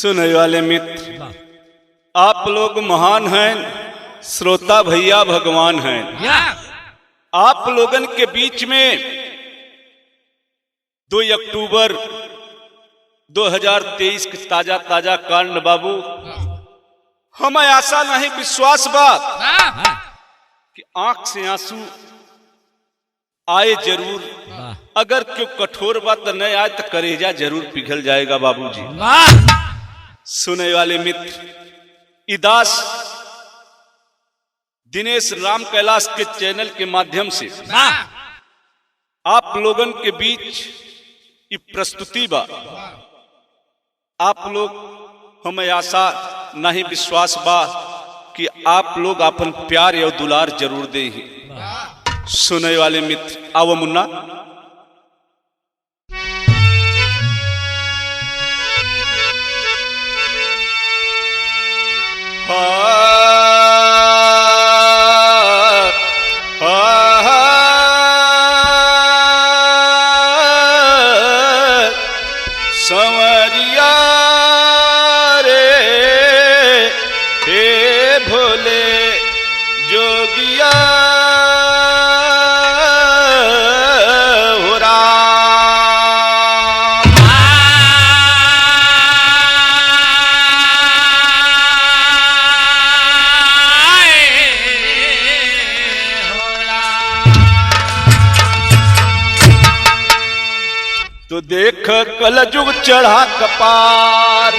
सुनने वाले मित्र, आप लोग महान हैं, श्रोता भैया भगवान हैं। आप लोगन के बीच में 2 अक्टूबर 2023 के ताजा ताजा कांड बाबू, हमें आशा नहीं विश्वास बात कि आंख से आंसू आए जरूर, अगर क्यों कठोर बात नहीं आए तो करेजा जरूर पिघल जाएगा बाबूजी। सुने वाले मित्र, इदास दिनेश राम कैलाश के चैनल के माध्यम से आप लोगन के बीच ये प्रस्तुति बा। आप लोग, हमें आशा नहीं विश्वास बा कि आप लोग अपन प्यार और दुलार जरूर दे ही। सुने वाले मित्र, आओ मुन्ना। संवरिया रे हे भोले जोगिया तो देख कलजुग चढ़ा कपार,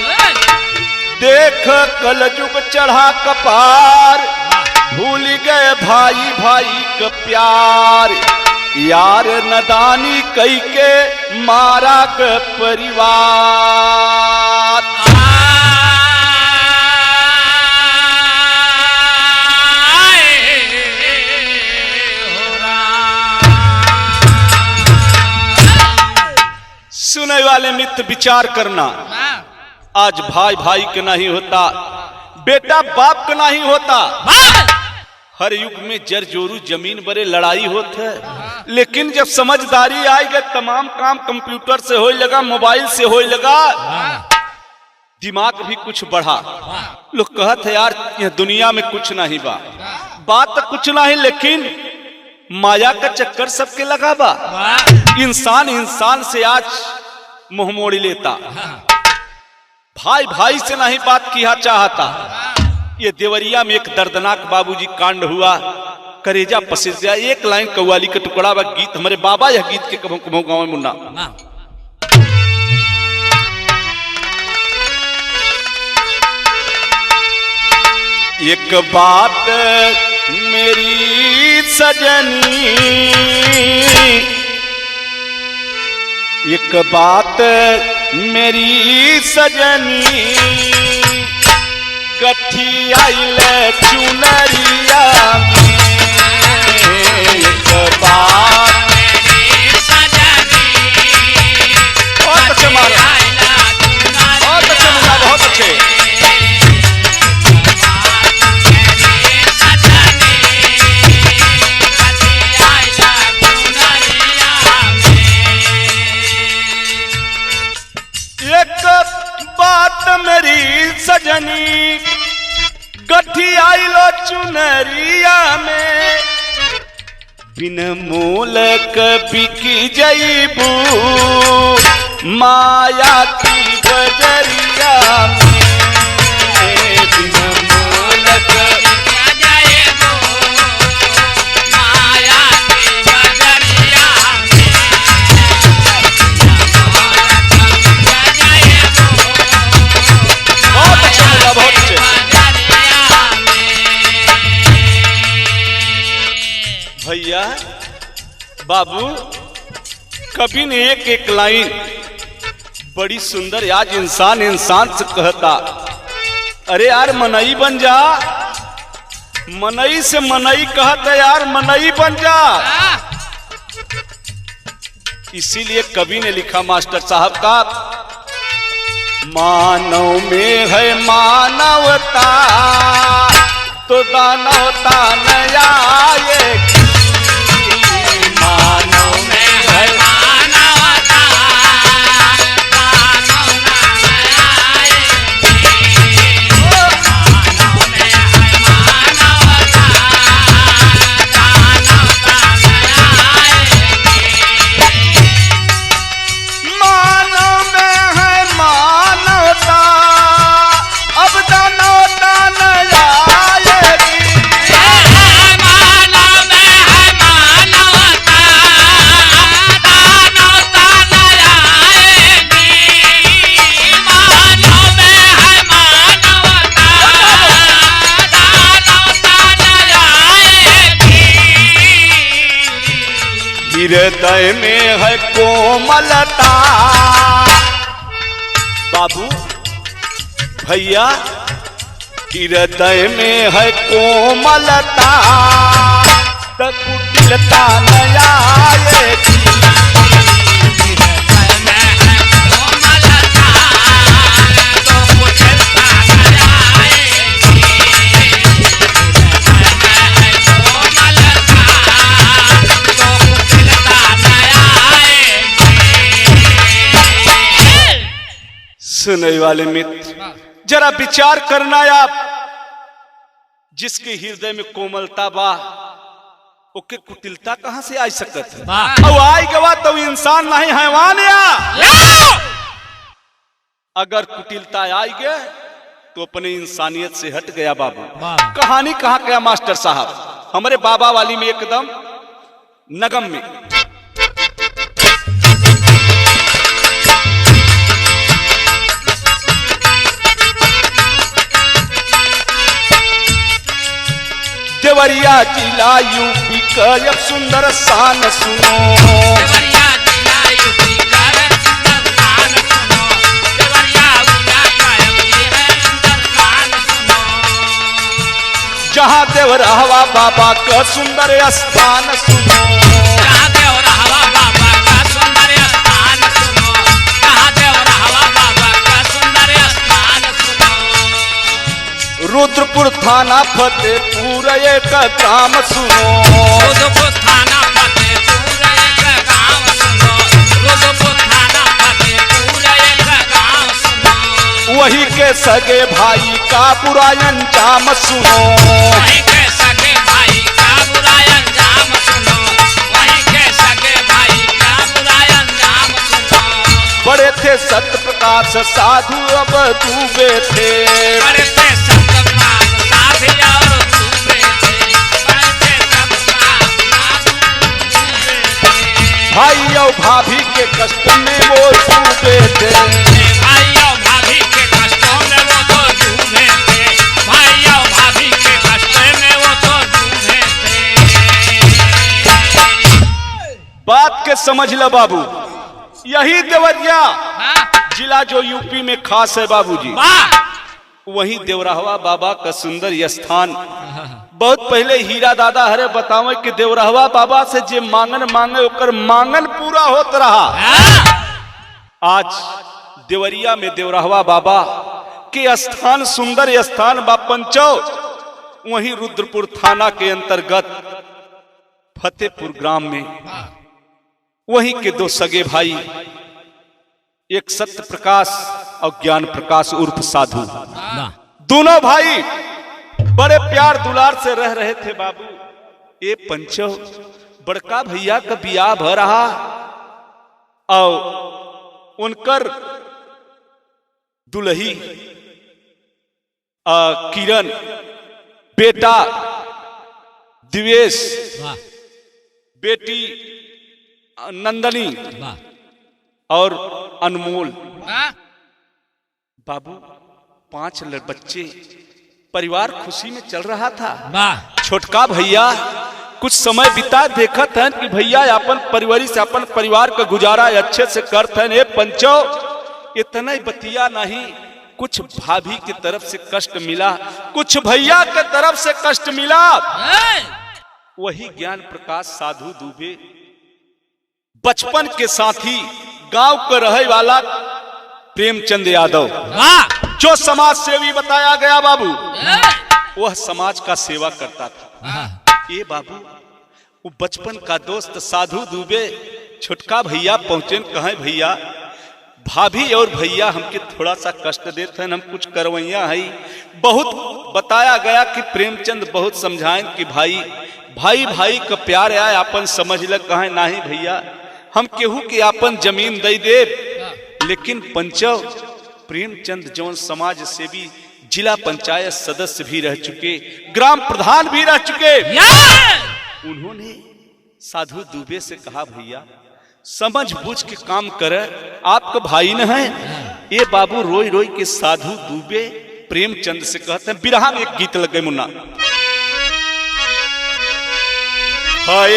देख कलजुग चढ़ा कपार, भूल गए भाई भाई का प्यार, यार नदानी कई के मारा का परिवार। सुने वाले मित्र, विचार करना, आज भाई भाई के नहीं होता, बेटा बाप का नहीं होता, हर युग में जर जोरू जमीन बरे लड़ाई होते है। लेकिन जब समझदारी आई गई, तमाम काम कंप्यूटर से होने लगा, मोबाइल से होने लगा, दिमाग भी कुछ बढ़ा। लोग कहते यार यह दुनिया में कुछ नहीं बा, बात तो कुछ नहीं, लेकिन माया का चक्कर सबके लगा बा। इंसान इंसान से आज मुंह मोड़ी लेता, भाई भाई से नहीं बात किया चाहता। ये देवरिया में एक दर्दनाक बाबूजी कांड हुआ, करेजा पसीज गया। एक लाइन कव्वाली का टुकड़ा बा, गीत हमारे बाबा यह गीत के कभों कभों गाँव में मुन्ना। एक बात मेरी सजनी, एक बात मेरी सजनी, गठी आइल चुनरिया में, एक बात मेरी सजनी, बहुत अच्छे मारा, बहुत अच्छे मुन्ना, बहुत अच्छे। बात मेरी सजनी, गठी आइलो चुनरिया में, बिन मूल बिकी जईबू माया की बजरिया में, बिन मूल जईबू माया की बजरिया में। बहुत अच्छा लगा, बहुत अच्छे। भैया बाबू, कभी ने एक एक लाइन बड़ी सुंदर, आज इंसान इंसान से कहता, अरे यार मनई बन जा, मनई से मनई कहता, यार मनई बन जा। इसीलिए कवि ने लिखा मास्टर साहब का, मानव में है मानवता तो दानवता न आएगी, मानव में है मानवता दानवता न आएगी। हृदय में है कोमलता। बाबू भैया हृदय में है कोमलता, तो कुटिलता न आएगी। सुनने वाले मित्र जरा विचार करना आप, जिसके हृदय में कोमलता बा ओके कुटिलता कहां से आ सकत है? और आई गवा तो इंसान नहीं हैवान या अगर कुटिलता आई गए तो अपने इंसानियत से हट गया। बाबू कहानी कहां गया मास्टर साहब? हमारे बाबा वाली में एकदम नगम में देवरिया जिला यूपी का एक सुंदर शान सुनो। देवरिया जिला यूपी का एक सुंदर शान सुनो। देवरिया जिला का एक सुंदर शान सुनो। जहाँ देवरहवा बाबा का सुंदर स्थान सुनो। जहाँ देवरहवा बाबा का सुंदर स्थान सुनो। जहाँ देवरहवा बाबा का सुंदर स्थान सुनो। रुद्रपुर थाना फतेहपुर एक गांव सुनो। रुद्रपुर थाना फतेहपुर एक गांव सुनो। रुद्रपुर थाना फतेहपुर एक गांव सुनो। वही के सगे भाई का बुरा अंजाम सुनो। वही के सगे भाई का बुरा अंजाम सुनो। वही के सगे भाई का बुरा अंजाम सुनो। बड़े थे सत्य प्रकाश साधु अब डूबे थे। बड़े थे भाई और भाभी के कष्ट में वो डूबे थे। भाई और भाभी के कष्टों में वो तो डूबे थे। भाई और भाभी के कष्ट में वो तो डूबे थे। बात के समझ लो बाबू, यही देवरिया जिला जो यूपी में खास है बाबूजी, वही देवरहवा बाबा का सुंदर स्थान। बहुत पहले हीरा दादा हरे बतावे कि देवरहवा बाबा से जे मांगन मांगे ओकर मांगन पूरा होत रहा। आज देवरिया में देवरहवा बाबा के स्थान सुंदर स्थान बा पंचो। वहीं रुद्रपुर थाना के अंतर्गत फतेहपुर ग्राम में वहीं के दो सगे भाई, एक सत्य प्रकाश और ज्ञान प्रकाश उर्फ साधु, दोनों भाई बड़े प्यार दुलार से रह रहे थे। बाबू ये पंचो बड़का भैया का बियाह भ रहा और उनकर दुल्ही किरण, बेटा दिवेश, बेटी नंदनी और अनमोल। बाबू 5 बच्चे, परिवार खुशी में चल रहा था। छोटका भैया कुछ समय बिता देखा था कि भैया अपन परिवार से अपन परिवार का गुजारा अच्छे से करते हैं। पंचो इतना ही बतिया नहीं, कुछ भाभी की तरफ से कष्ट मिला, कुछ भैया के तरफ से कष्ट मिला। वही ज्ञान प्रकाश साधु दुबे बचपन के साथी गांव का रहे वाला प्रेमचंद यादव, जो समाज सेवी बताया गया बाबू, वह समाज का सेवा करता था। ये बाबू वो बचपन का दोस्त साधु दुबे छोटका भैया पहुंचे, कहे भैया भाभी और भैया हमके थोड़ा सा कष्ट देते हैं, हम कुछ करवैया है। बहुत बताया गया कि प्रेमचंद बहुत समझाएं कि भाई भाई भाई का प्यार आए अपन समझ लग, कहे नहीं भैया हम केहू के अपन जमीन दे दे। लेकिन पंचो प्रेमचंद जौन समाज सेवी, जिला पंचायत सदस्य भी रह चुके, ग्राम प्रधान भी रह चुके, उन्होंने साधु दुबे से कहा भैया समझ बूझ के काम करे, आपका भाई न है। ये बाबू रोई रोई के साधु दुबे प्रेमचंद से कहते हैं। बिरहा में एक गीत लग गए मुन्ना, हाय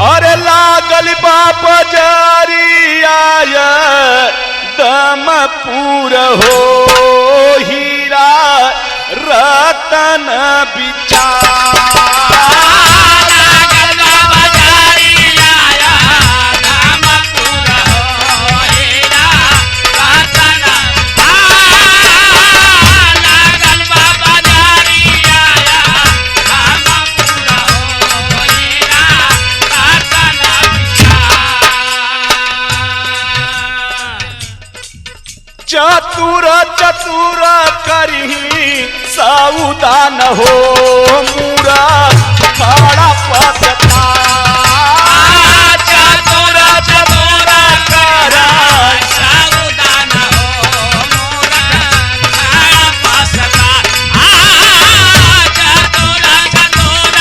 अरे लागल बाप जरिया दम पूरा हो हीरा रतन विचार चतुर चतुर करही साउदान हो मूरा खड़ा पसता चतुर चतुर कर साउदान हो मूरा खड़ा पसता चतुर चतुर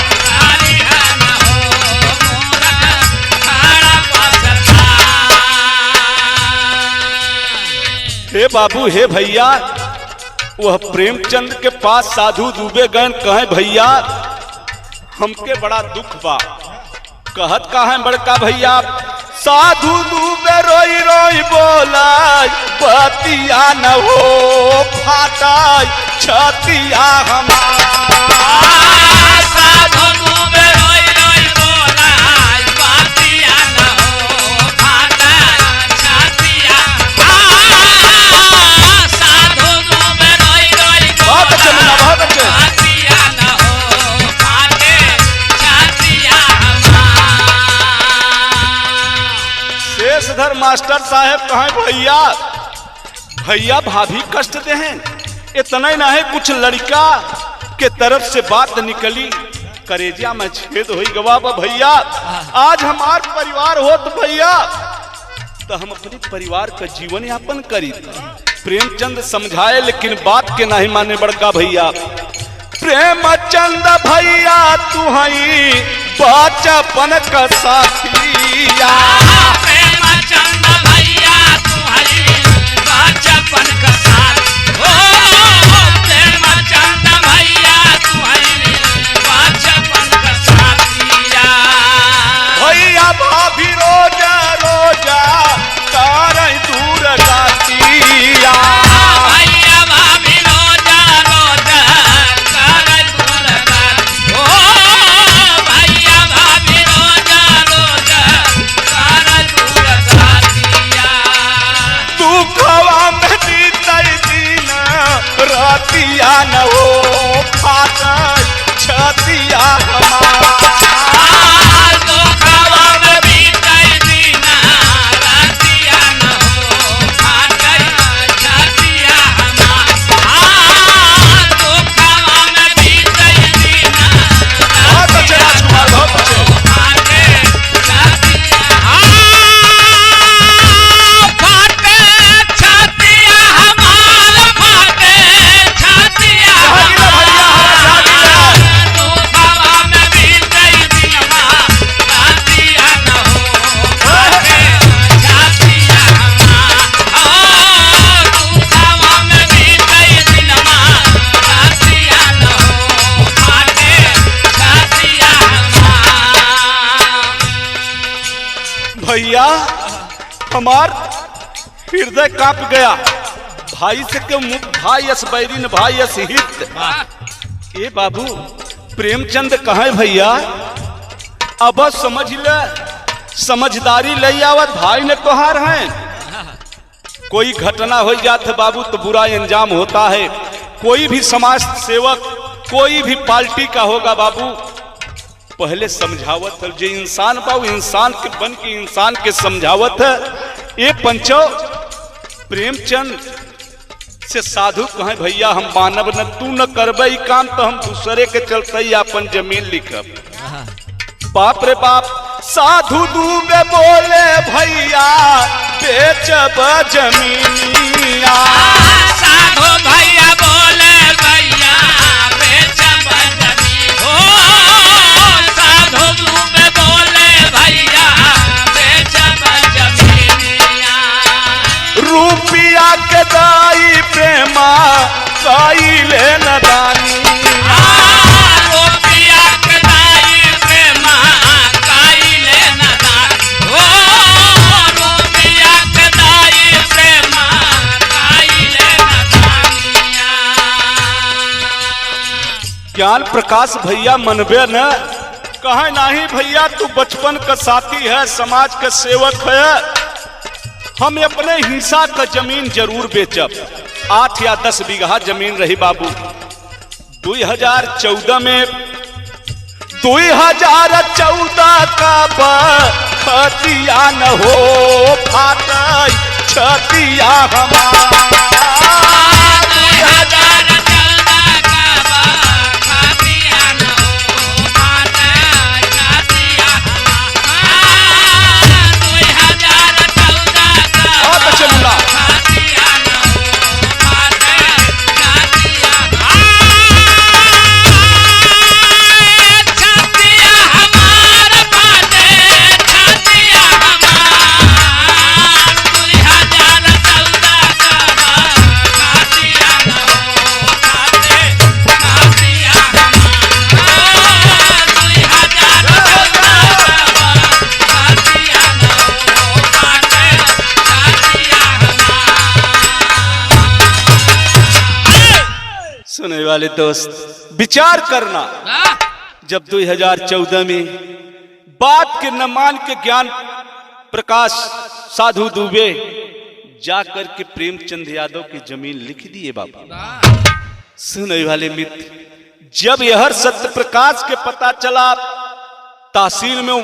साउदान हो मूरा खड़ा पसता। हे बाबू हे भैया, वह प्रेमचंद के पास साधु दुबे गए कहे भैया हमके बड़ा दुख बा। कहत का है बड़का भैया, साधु दुबे रोई रोई बोला बतिया न हो फाटा छतिया हमारा। साधु दुबे रोई रोई बोला बतिया न हो फाटा छतिया। साधु दुबे रोई रोई बहुत अच्छे मना बहुत अच्छे छतिया न हो फाटे छतिया हमारा। शेषधर मास्टर साहब कहें भैया भैया भाभी कष्ट दे हैं, इतना ही ना है कुछ लड़का के तरफ से बात निकली करेजिया में छेद हुई गवा भैया। आज हमार परिवार हो तो भैया तो हम अपने परिवार का जीवन यापन करी। प्रेमचंद समझाए लेकिन बात के नहीं माने बड़का भैया। प्रेमचंद भैया तू हई बचपन का साथिया। प्रेमचंद भैया तू हई बचपन का साथी हो। प्रेमचंद भैया तू हई बचपन का साथिया। भैया भाभी रोजा रोजा कर दूर गातिया। भैया भाभी रोजा रोजा कर दूर गाती हो। भैया भाभी रोजा रोजा कर दूर गातिया। दुखवा में बीतई दिन रातिया न हो फाटा छतिया हमारा। भैया हमार हृदय कांप गया। भाई से क्यों भाई अस बैरीन भाई अस हित। ए बाबू प्रेमचंद कहे भैया अब समझ ले, समझदारी ले आवत भाई ने तोहार हैं। कोई घटना हो जात है बाबू तो बुरा अंजाम होता है। कोई भी समाज सेवक कोई भी पार्टी का होगा बाबू पहले समझावत है। जो इंसान बाबू इंसान के बन के इंसान के समझावत है। ये पंचो प्रेमचंद से साधु कहे भैया हम मानव न तू न करबे काम तो हम दूसरे के चलते ही अपन जमीन लिखब। बाप रे बाप साधु दुबे बोले भैया बेचब जमीनिया। साधु भैया बोले भैया बेचब जमीन हो। साधु दुबे बोले भैया बेचब जमीनिया। रुपया के दाई प्रेमा काई ले नदानी। रुपया के दाई प्रेमा ज्ञान प्रकाश भैया मनबे न कहे नहीं भैया, तू बचपन का साथी है, समाज का सेवक है, हम अपने हिस्सा का जमीन जरूर बेचब। 8 या 10 बीघा जमीन रही बाबू। 2014 में 2014 का बतिया न हो फाटई छतिया हमारा। सुनने वाले दोस्त विचार करना, जब 2014 में बात के न मान के ज्ञान प्रकाश साधु दुबे जाकर के प्रेमचंद यादव की जमीन लिख दिए बाबा। सुनने वाले मित्र, जब यह सत्य प्रकाश के पता चला तहसील में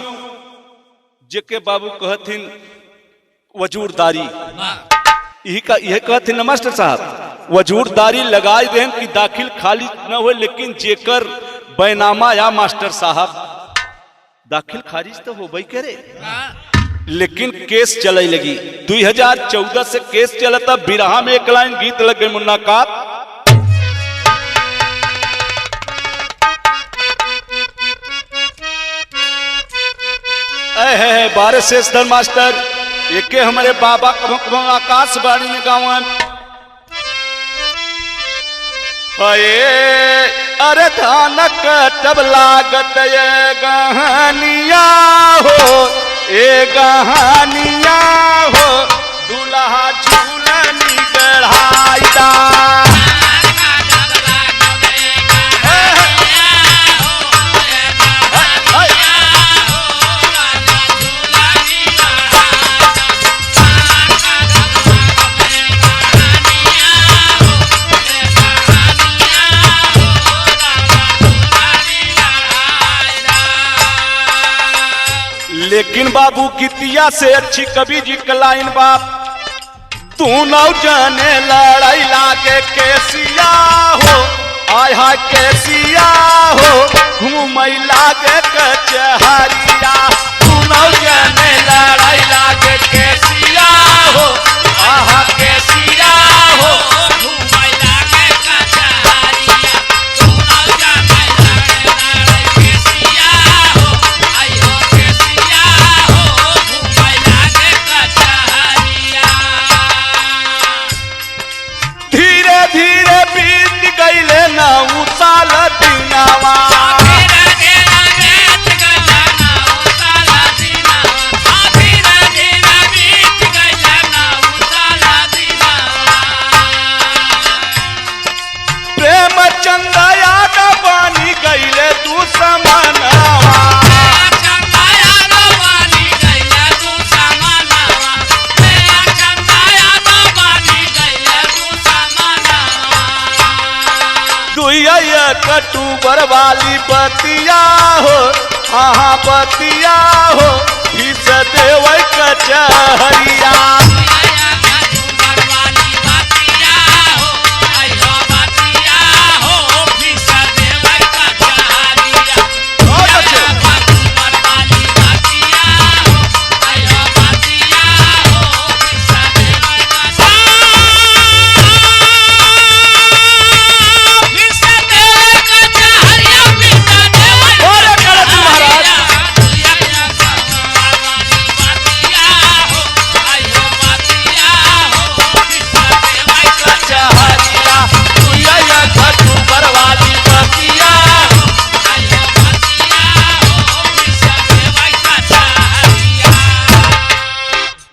जेके बाबू कहथिन वजूरदारी, यह कहथिन न मास्टर साहब वजूरदारी लगाई दें कि दाखिल खाली न हो, लेकिन जेकर बैनामा या मास्टर साहब दाखिल खारिज तो हो भाई करे, लेकिन केस चले लगी। 2014 से केस चलता। बिरहा में एक लाइन गीत लग गई मुन्ना का, बारह शेषधर मास्टर एक हमारे बाबा कभो आकाशवाणी में गावन, अरे धान कटब लागत ये गहनिया हो, ए गहनिया हो, दूल्हा झूलनी गढ़ाईदा। लेकिन बाबू कितिया से अच्छी कवि जी कलाइन बाप, तू नौ जाने लड़ाई लागे केसिया हो, आय हाय केसिया हो, घूमई लागे कचहरिया। तू नौ जाने लड़ाई लागे केसिया हो, आहा केसिया हो, घूमई लागे कचहरिया। तू नौ जाने लड़ाई केसिया हो, आय हो केसिया हो, घूमई लागे कचहरिया। धीरे धीरे बीत गईले 9 साल दिनावा, प्रेमचंद यादव बनी गईले दुश्मनवा। अक्टूबर वाली बतिया हो, हाँ बतिया हो, फीस देवै कचहरिया।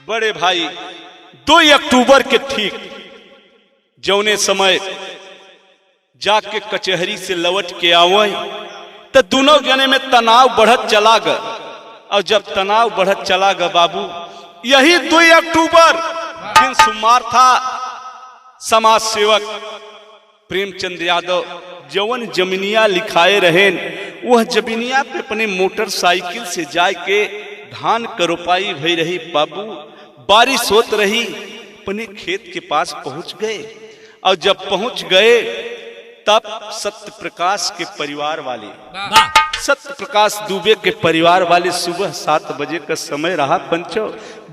बड़े भाई 2 अक्टूबर के ठीक जौने समय जाके कचहरी से लौट के आवे तो दोनों जने में तनाव बढ़त चला ग। और जब तनाव बढ़त चला ग बाबू, यही 2 अक्टूबर दिन सोमवार था, समाज सेवक प्रेमचंद यादव जवन जमीनिया लिखाए रहे, वह जमीनिया पे अपने मोटरसाइकिल से जाके धान का रोपाई भई रही बाबू, बारिश होत रही, अपने खेत के पास पहुंच गए। और जब पहुंच गए तब सत्य प्रकाश के परिवार वाले, सत्य प्रकाश दुबे के परिवार वाले सुबह 7 बजे का समय रहा पंचो,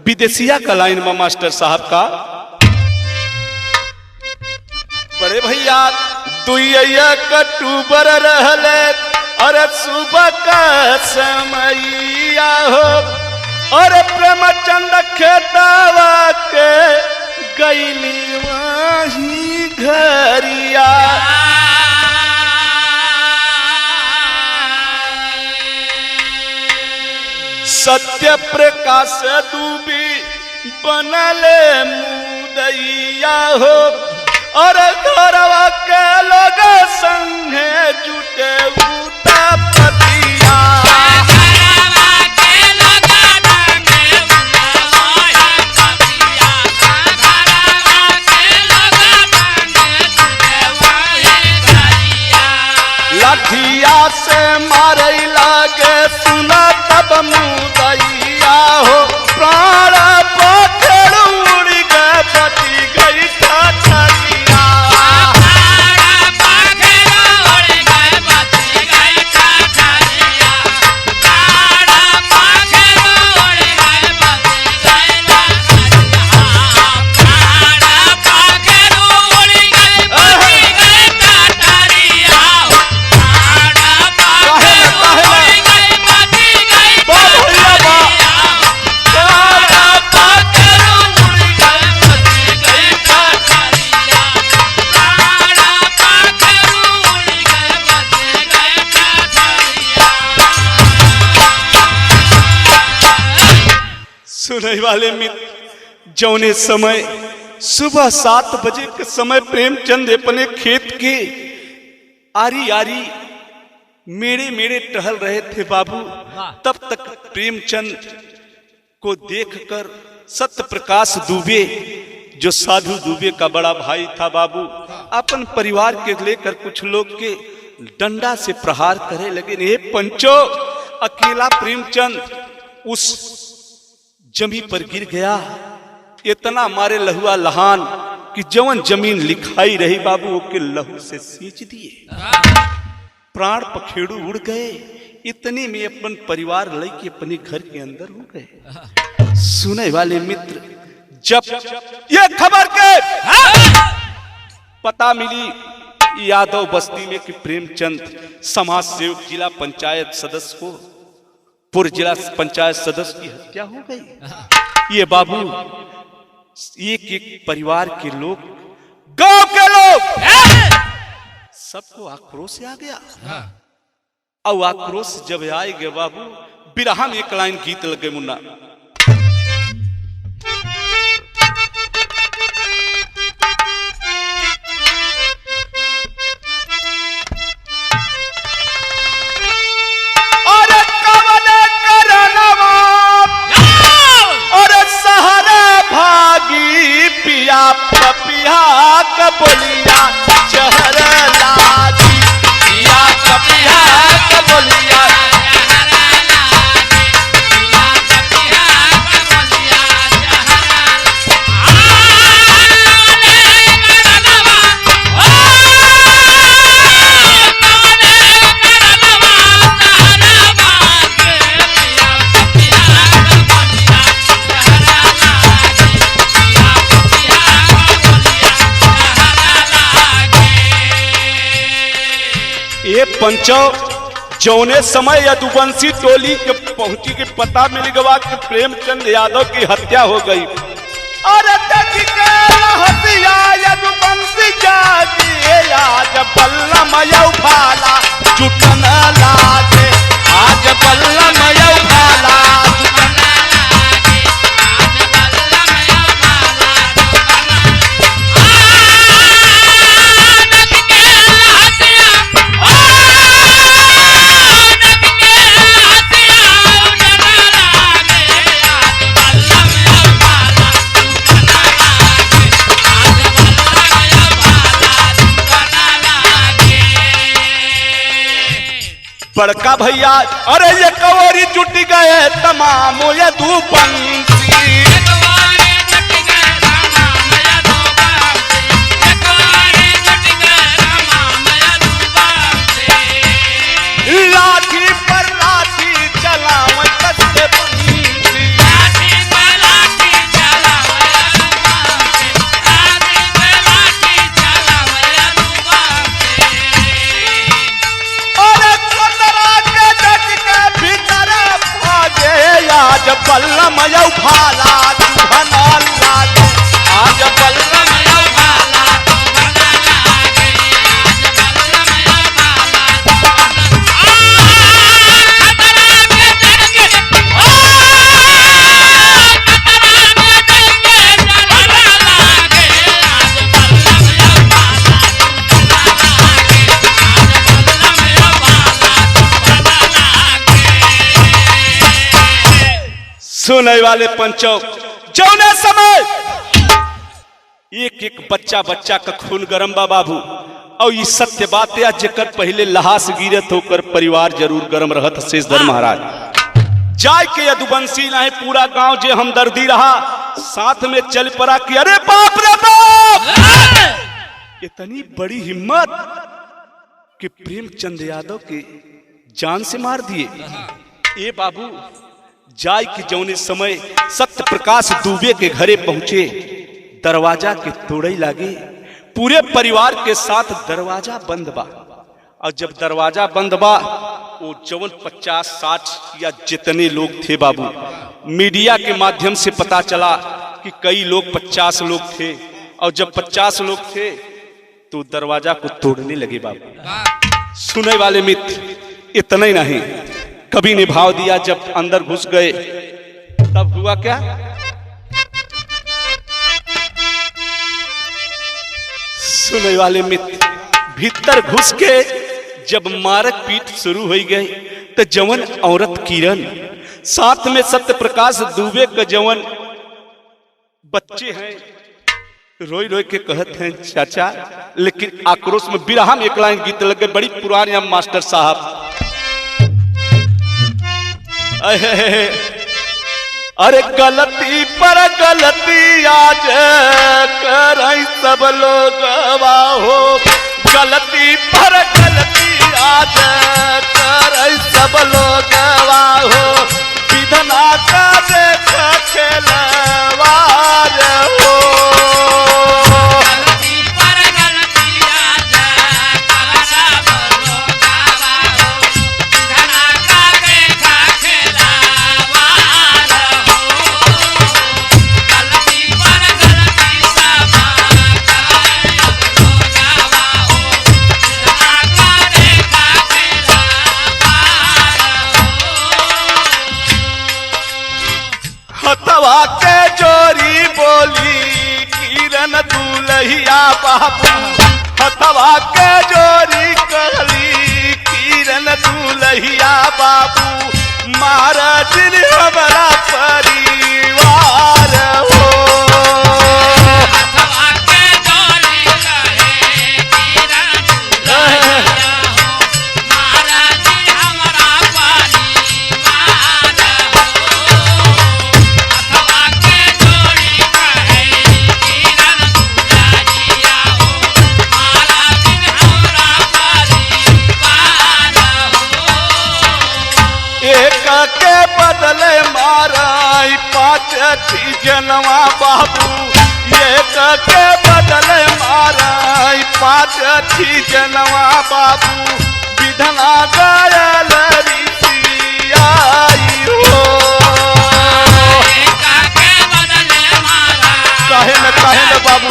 विदेशिया का लाइन में मास्टर साहब का, बड़े भैया 2 अक्टूबर रहले, अरे सुबह का समैया हो, अरे प्रेमचंद खेतवा के गईली वही घरिया। सत्य प्रकाश दुबी बनले मुदैया हो, और घरवा के लोग संगे जुटे उठा पतिया। लाठिया से मारे लागे सुना तब मुदैया हो, प्राण पकड़ उड़ गए पति गई ठठरिया। सुनने वाले मित्र, जौने समय सुबह 7 बजे के समय प्रेमचंद अपने खेत के आरी आरी मेरे मेरे टहल रहे थे बाबू, तब तक प्रेमचंद को देखकर सत्य प्रकाश दुबे, जो साधु दुबे का बड़ा भाई था बाबू, अपन परिवार के लेकर कुछ लोग के डंडा से प्रहार करे लगे। हे पंचो, अकेला प्रेमचंद उस जमीन पर गिर गया, इतना मारे लहुआ लहान कि जवन जमीन लिखाई रही बाबू ओके लहू से सींच दिए, प्राण पखेड़ू उड़ गए। इतने में अपन परिवार लेके अपने घर के अंदर हो गए। सुने वाले मित्र, जब ये खबर के पता मिली यादव बस्ती में कि प्रेमचंद समाज सेवक जिला पंचायत सदस्य को, पूर्व जिला पंचायत सदस्य की हत्या हो गई, ये बाबू एक एक परिवार के लोग, गांव के लोग सबको आक्रोश आ गया। और आक्रोश जब आएगा बाबू, बिरहा में एक लाइन गीत लगे मुन्ना, पपिया का बोलिया जहर लागी, पिया पपिया का बोलिया जहर लागी, पिया पपिया का बोलिया ये पंचो, जौने समय यदुवंशी टोली के पहुंची के पता मिल गया कि प्रेमचंद यादव की हत्या हो गई। अरे यदुवंशी जागी, आज बल्लम भाला जुटन लागे, आज बल्लम भाला जुटन बड़का भैया अरे ये कवरी जुट गए तमाम ये दू पंछी लाठी पर लाठी चलाव कसके पंछी लाठी पर लाठी चलाव अरे कोतरा के जग के भीतर भागे आज बल्लम यौ भाला दुहना लागे आज बल्लम यौ भाला दुहना लागे सुनने वाले पंचों जौने समय एक एक बच्चा बच्चा का खून गरम बा बाबू और ये सत्य बात है जेकर पहले लहास गिरत होकर परिवार जरूर गरम रहत शेषधर महाराज जाय के यदुवंशी नहीं पूरा गांव जे हमदर्दी रहा साथ में चल पड़ा कि अरे बाप रे बाप इतनी बड़ी हिम्मत कि प्रेमचंद यादव के जान से मार दिए। ए बाबू जाय की जौने समय सत्य प्रकाश दुबे के घरे पहुंचे दरवाजा के तोड़े लागे पूरे परिवार के साथ दरवाजा बंद बा और जब दरवाजा बंद बा वो जवन 50-60 या जितने लोग थे बाबू मीडिया के माध्यम से पता चला कि कई लोग 50 लोग थे और जब 50 लोग थे तो दरवाजा को तोड़ने लगे बाबू। सुनने वाले मित्र इतना ही नहीं कभी ने भाव दिया जब अंदर घुस गए तब हुआ क्या सुनने वाले मित्र भीतर घुस के जब मारक पीट शुरू हो गई तो जवन औरत किरण साथ में सत्य प्रकाश दुबे का जवन बच्चे हैं रोई रोई के कहते हैं चाचा लेकिन आक्रोश में बिरहा में एक लाइन गीत लग गए बड़ी पुरानी मास्टर साहब अरे गलती पर गलती आज कर सब लोग हो गलती पर गलती आज कर सब लोग हो विधना का देख खेलवार हो हथवा के जोरी बोली किरण दूल्हिया बाबू हथवा के जोरी कहली किरण दूल्हिया बाबू महाराज हमारा परिवार हो हथवा के जोरी कहे किरण दूल्हिया महाराज हमारा परिवार के बदले माराई 5 जनवा बाबू एक के बदले माराई 5 जनवा बाबू विधना गायल ऋषियाई हो कहे न बाबू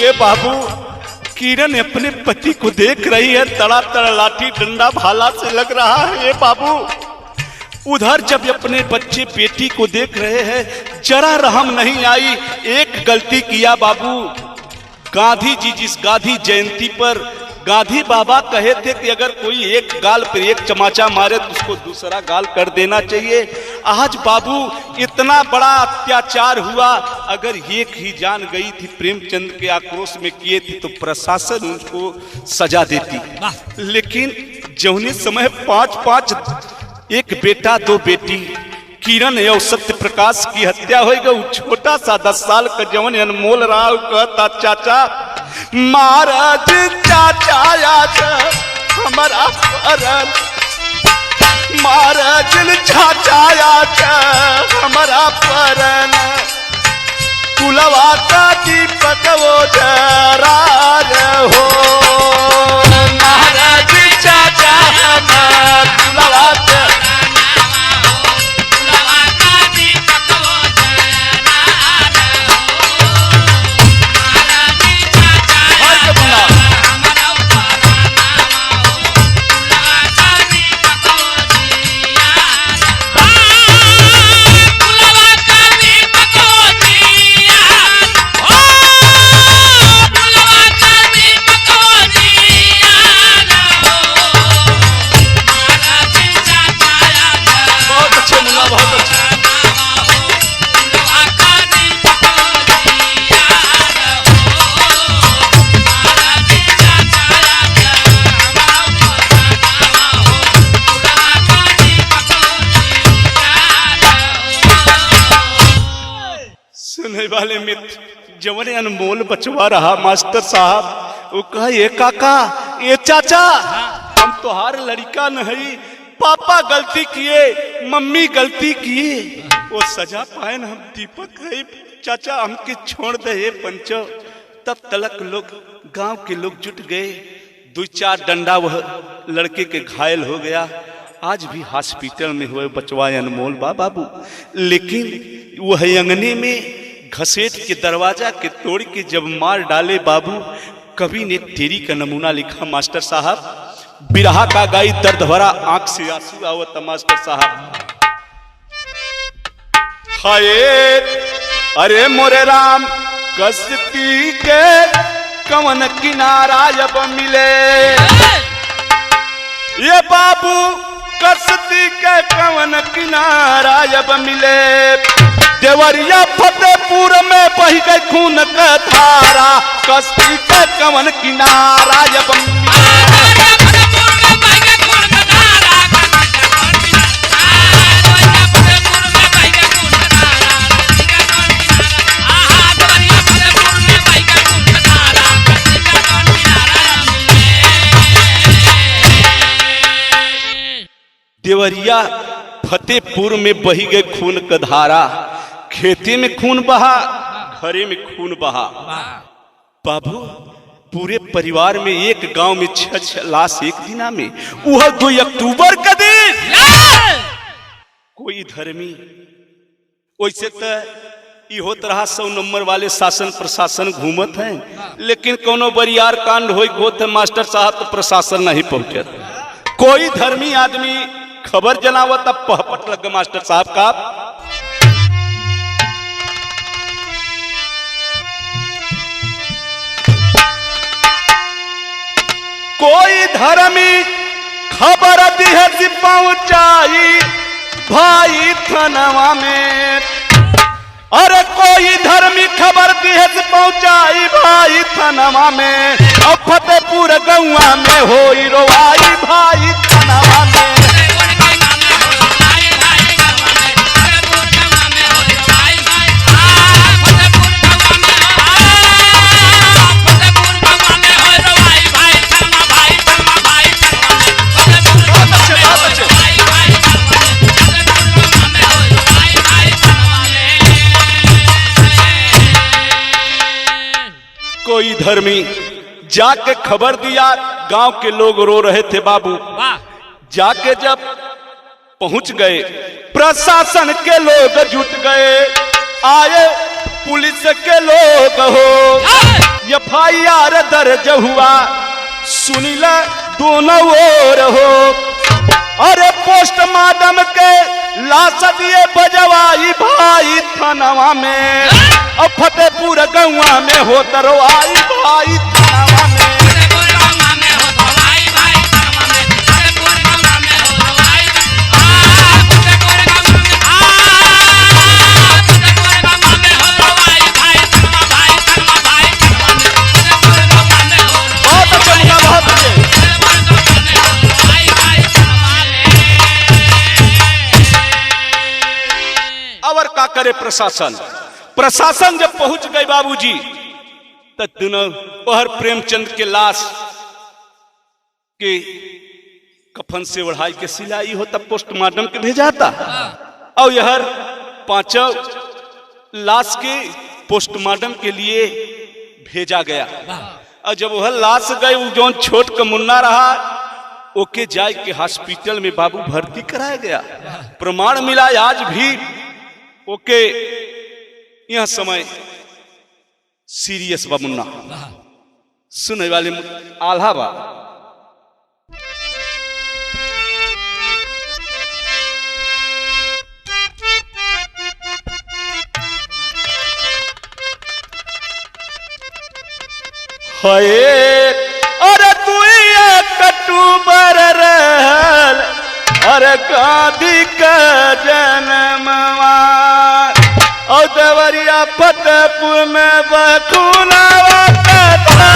ये बाबू, किरण अपने पति को देख रही है, तड़ा तड़ा लाठी डंडा भाला से लग रहा है। ये बाबू, उधर जब अपने बच्चे बेटी को देख रहे हैं, जरा रहम नहीं आई। एक गलती किया बाबू, गांधी जी जिस गांधी जयंती पर गांधी बाबा कहे थे कि अगर कोई एक गाल पर एक चमाचा मारे तो उसको दूसरा गाल कर देना चाहिए। आज बाबू इतना बड़ा अत्याचार हुआ, अगर एक ही जान गई थी प्रेमचंद के आक्रोश में किए थी तो प्रशासन उनको सजा देती, लेकिन जौने समय 5-5 एक बेटा 2 बेटी, किरण और सत्य प्रकाश की हत्या हो गई। छोटा सा 10 साल का जवन अनमोल राव कहता चाचा महाराज चाचा आज हमारा परन, महाराज चाचा आज हमारा परन, कुलवा का दीपक वो जरा हो, महाराज चाचा हमारा कुलवा का वाले मित्र जवने अनमोल बचवा रहा मास्टर साहब, वो कहा ये काका ये चाचा हम तोहार लड़का नहीं, पापा गलती किए, मम्मी गलती किए, वो सजा पाए न, हम दीपक है चाचा हमके छोड़ दे पंचो। तब तलक लोग गांव के लोग जुट गए, 2-4 डंडा वह लड़के के घायल हो गया। आज भी हॉस्पिटल में हुए बचवा अनमोल बाबू, लेकिन वह अंगने में घसेट के दरवाजा के तोड़ के जब मार डाले बाबू, कवि ने तेरी का नमूना लिखा मास्टर साहब। बिरहा का गाई दर्द भरा आंख से आंसू आवत मास्टर साहब। हाय अरे मोरे राम कस्ती के कवन किनारा जब मिले, ये बाबू कस्ती के कवन किनारा जब मिले, देवरिया फतेहपुर में बह गई खून का धारा, कस्ती के कवन किनारा जब देवरिया फतेहपुर में बही गए खून का धारा, खेती में खून बहा, घरे में खून बहा। बाबू पूरे परिवार में एक गांव में 6 लाश एक दिना में, वह 2 अक्टूबर का दिन। कोई धर्मी वैसे तो इहो तरह 100 नंबर वाले शासन प्रशासन घूमत हैं, लेकिन कोनो बरियार कांड होत है मास्टर साहब तो प्रशासन नहीं पहुंचे। कोई धर्मी आदमी खबर जनावत अब पहपट लग मास्टर साहब का। कोई धर्मी खबर दिहसी पहुंचाई भाई थनवा में, अरे कोई धर्मी खबर दिहसी पहुंचाई भाई थनवा में, और फतेहपुर गौवा में होई रोवाई भाई थनवा में। कोई धर्मी जाके खबर दिया, गांव के लोग रो रहे थे बाबू। जाके जब पहुंच गए प्रशासन के लोग जुट गए, आए पुलिस के लोग हो, FIR दर्ज हुआ, सुनिला दोनों ओर हो। अरे पोस्टमार्टम के लाश दिए बजवाई भाई थानवा में, और फतेहपुर गौवा में हो तरवाई भाई थानवा में। और का करे प्रशासन? प्रशासन जब पहुंच गए बाबूजी, तब दोनों पहर प्रेमचंद के लाश के कफन से ओढ़ाई के सिलाई हो, तब पोस्टमार्टम के भेजाता। और यह पांचों लाश के पोस्टमार्टम के लिए भेजा गया। और जब वह लाश गए, वो जो छोट का मुन्ना रहा, ओके जाए के हॉस्पिटल में बाबू भर्ती कराया गया। प्रमाण मिला आज भी ओके यह समय सीरियस बा मुन्ना, सुने वाले आल्हा बा। अरे तू कटुबर रहल, अरे गांधी का जन्मवा, और देवरिया फतेहपुर में बखुनावा कथा।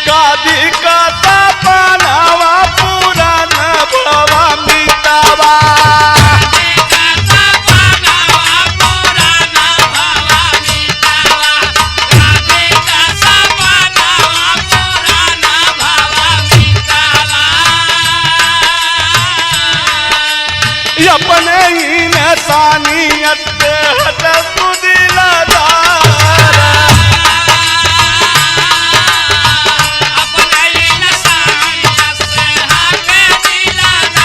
गादी का सपनावा पूरा न भवा मिटावा, अपने ही नसानियत से हट दिलदार, अपने ही नसानियत से हट दिलदार।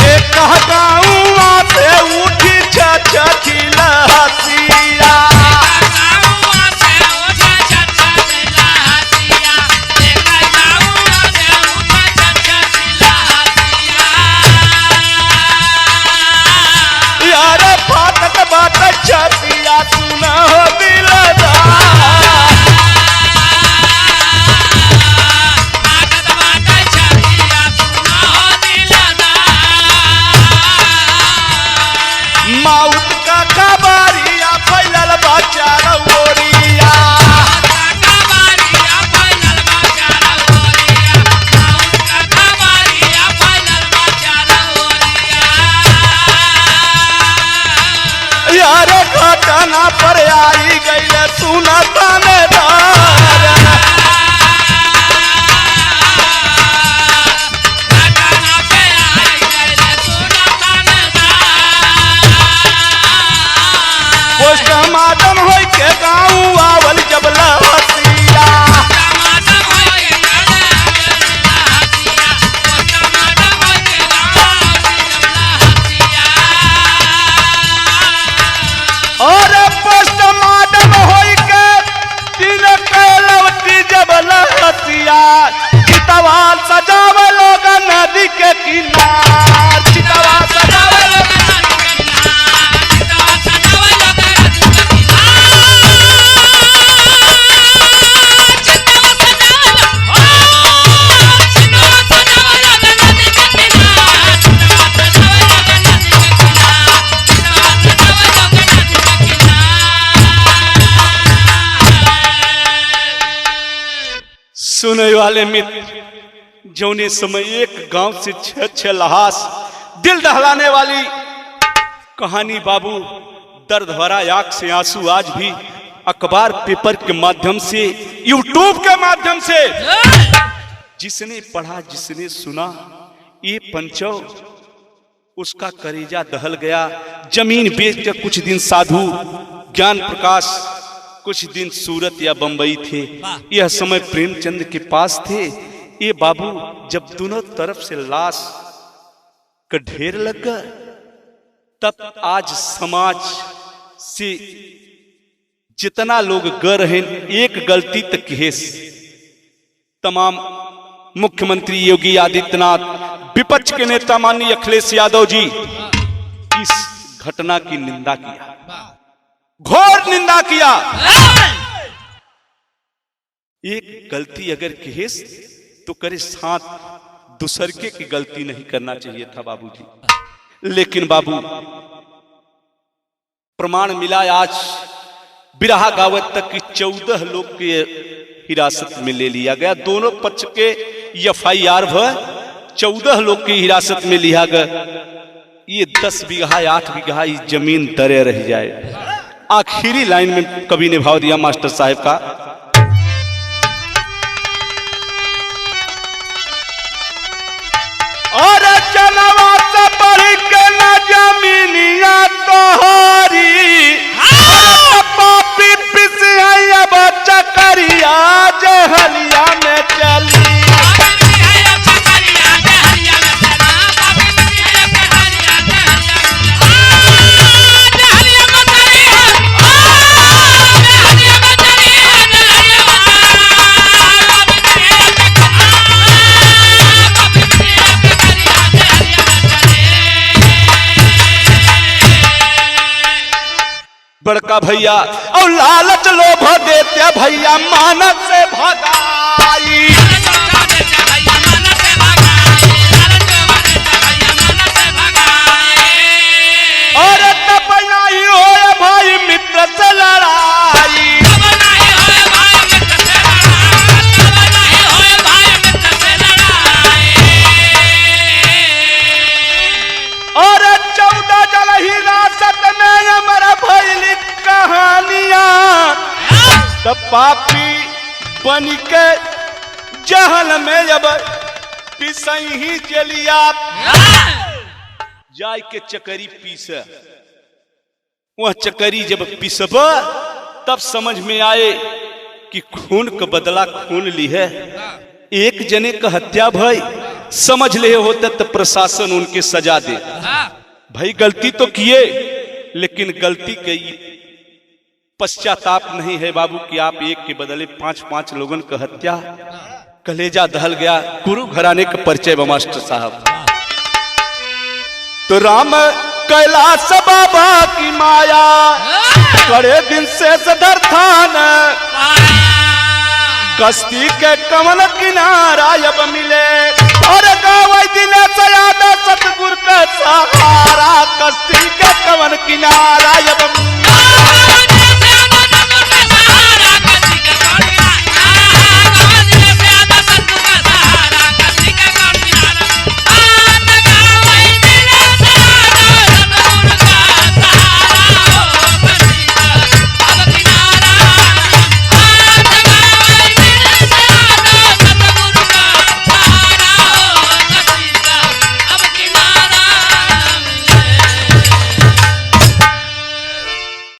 एक गाँव से उठी छछिला हसिया, छतिया सुना हो दिलदार। मौत का खबरिया फैलल बच्चा रउरिया, यारे घटना पर आई गई सुना थानेदार, घटना पे आई गई सुना थानेदार। पोस्टमार्टम होई के गाँव आवल जब लहसिया, और पोस्टमार्टम होई के दिन कैलवती जब लहसिया, चितवाल सजावे लोग नदी के किनार, चितवाल सजावे लोग नदी के किनार, चितवाल सजावे लोग नदी के किनार, चितवाल सजावे लोग, चितवाल सजावे लोग नदी के किनार, चितवाल सजावे लोग नदी के किनार, चितवाल सजावे लोग नदी के किनार। सुने वाले मित्र, जौने समय एक गांव से छह लाश, दिल दहलाने वाली कहानी बाबू, दर्द भरा आंख से आंसू आज भी अखबार पेपर के माध्यम से, यूट्यूब के माध्यम से जिसने पढ़ा, जिसने सुना, ये पंचो उसका करेजा दहल गया। जमीन बेच कर कुछ दिन साधु ज्ञान प्रकाश कुछ दिन सूरत या बंबई थे। यह समय प्रेमचंद के पास थे। ये बाबू जब दोनों तरफ से लाश का ढेर लग गया, तब आज समाज से जितना लोग गर हैं, एक गलती तक है तमाम मुख्यमंत्री योगी आदित्यनाथ, विपक्ष के नेता माननीय अखिलेश यादव जी इस घटना की निंदा किया, घोर निंदा किया। एक गलती अगर कहेस तो करे, साथ दूसरके की गलती नहीं करना चाहिए था बाबूजी। लेकिन बाबू प्रमाण मिला आज बिरहा गावत तक की 14 लोग के हिरासत में ले लिया गया। दोनों पक्ष के FIR 14 लोग की हिरासत में लिया गया। ये 10 बीघा 8 बीघा जमीन दरे रह जाए। आखिरी लाइन में कवि ने भाव दिया मास्टर साहब का, और जनवा से बढ़ के न जमीनिया तोहरी, पापी पिस अब चकरिया जहलिया में चली। बड़का भैया और लालच लोभ देते भैया मानस से भगाई, और तब नहीं हो भाई मित्र से लड़ाई। और 14 जल हिरासत में हमारा भैली कहानियां, तब पापी बन के जहल में जब पिसई ही जलिया, जाय के चकरी पीस। वह चकरी जब पिसब तब समझ में आए कि खून का बदला खून ली है। एक जने का हत्या भाई समझ ले होता तो प्रशासन उनके सजा दे। भाई गलती तो किए, लेकिन गलती के पश्चाताप नहीं है बाबू कि आप एक के बदले 5-5 लोगों का हत्या। कलेजा दहल गया। गुरु घराने का परिचय बा मास्टर साहब। तो राम कैलाश बाबा की माया करे दिन से सदर थान, कश्ती के कमल किनारा अब मिले, और गाँव दिन सयादा सतगुर का सहारा, कश्ती के कमल किनारा अब